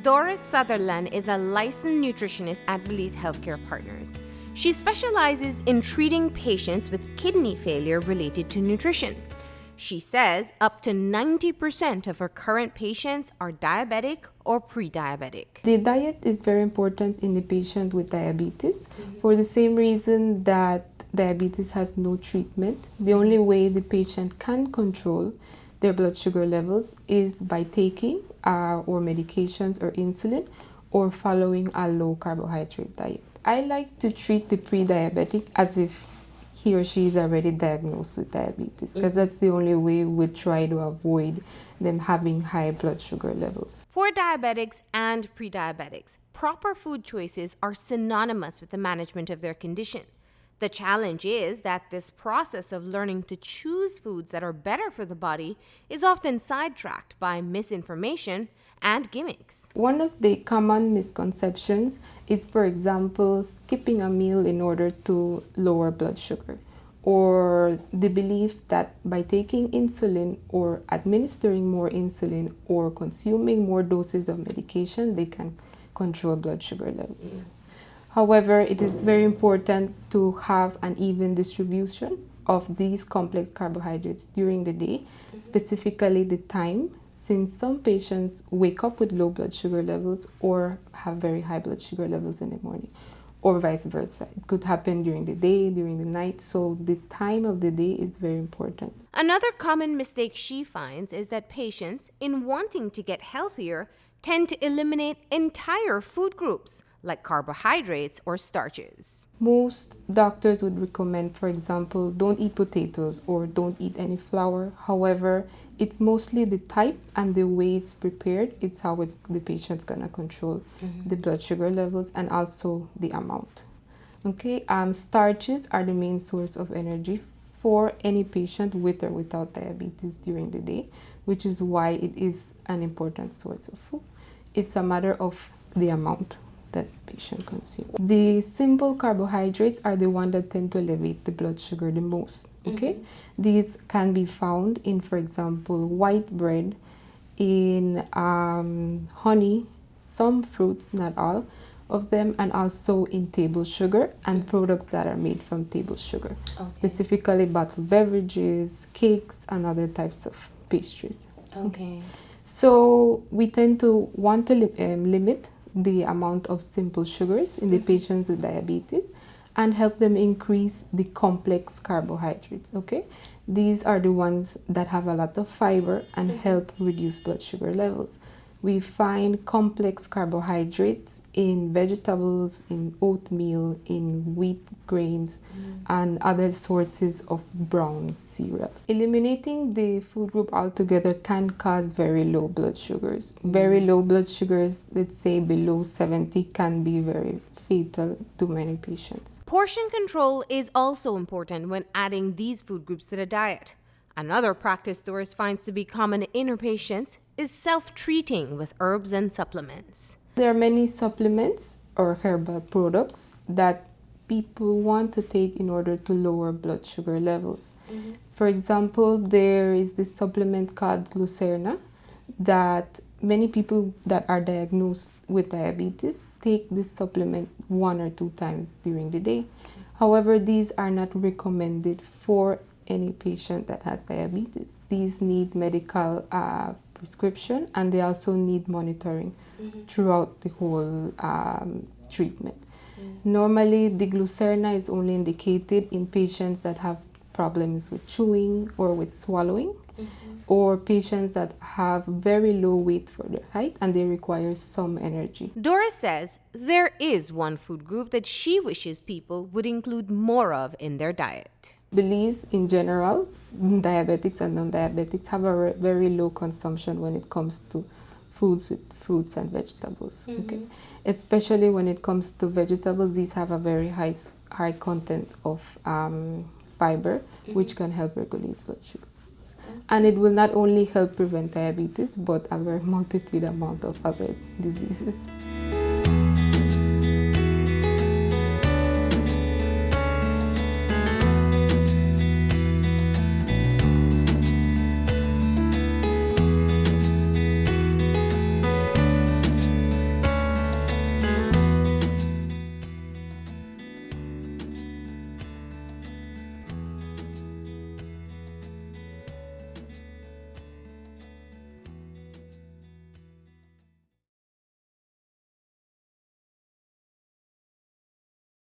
Doris Sutherland is a licensed nutritionist at Belize Healthcare Partners. She specializes in treating patients with kidney failure related to nutrition. She says up to 90% of her current patients are diabetic or pre-diabetic. The diet is very important in the patient with diabetes for the same reason that diabetes has no treatment. The only way the patient can control their blood sugar levels is by taking or medications or insulin or following a low carbohydrate diet. I like to treat the pre-diabetic as if he or she is already diagnosed with diabetes, because that's the only way we try to avoid them having high blood sugar levels. For diabetics and pre-diabetics, proper food choices are synonymous with the management of their condition. The challenge is that this process of learning to choose foods that are better for the body is often sidetracked by misinformation and gimmicks. One of the common misconceptions is, for example, skipping a meal in order to lower blood sugar, or the belief that by taking insulin or administering more insulin or consuming more doses of medication, they can control blood sugar levels. However, it is very important to have an even distribution of these complex carbohydrates during the day, specifically the time, since some patients wake up with low blood sugar levels or have very high blood sugar levels in the morning, or vice versa. It could happen during the day, during the night, so the time of the day is very important. Another common mistake she finds is that patients, in wanting to get healthier, tend to eliminate entire food groups like carbohydrates or starches. Most doctors would recommend, for example, don't eat potatoes or don't eat any flour. However, it's mostly the type and the way it's prepared. It's how the patient's gonna control the blood sugar levels and also the amount. Okay, starches are the main source of energy for any patient with or without diabetes during the day, which is why it is an important source of food. It's a matter of the amount that the patient consumes. The simple carbohydrates are the ones that tend to elevate the blood sugar the most. Okay, these can be found in, for example, white bread, in honey, some fruits, not all of them, and also in table sugar and products that are made from table sugar, specifically bottled beverages, cakes, and other types of pastries. Okay. So we tend to want to limit the amount of simple sugars in the patients with diabetes and help them increase the complex carbohydrates. Okay, these are the ones that have a lot of fiber and help reduce blood sugar levels. We find complex carbohydrates in vegetables, in oatmeal, in wheat grains, and other sources of brown cereals. Eliminating the food group altogether can cause very low blood sugars. Very low blood sugars, let's say below 70, can be very fatal to many patients. Portion control is also important when adding these food groups to the diet. Another practice Doris finds to be common in her patients is self-treating with herbs and supplements. There are many supplements or herbal products that people want to take in order to lower blood sugar levels. For example, there is this supplement called Glucerna that many people that are diagnosed with diabetes take this supplement 1 or 2 times during the day. However, these are not recommended for any patient that has diabetes. These need medical prescription, and they also need monitoring throughout the whole treatment. Normally, the Glucerna is only indicated in patients that have problems with chewing or with swallowing, or patients that have very low weight for their height and they require some energy. Doris says there is one food group that she wishes people would include more of in their diet. Belize, in general, diabetics and non-diabetics have a very low consumption when it comes to foods with fruits and vegetables. Okay, especially when it comes to vegetables, these have a very high content of fiber, which can help regulate blood sugar levels. And it will not only help prevent diabetes, but a very multitude amount of other diseases.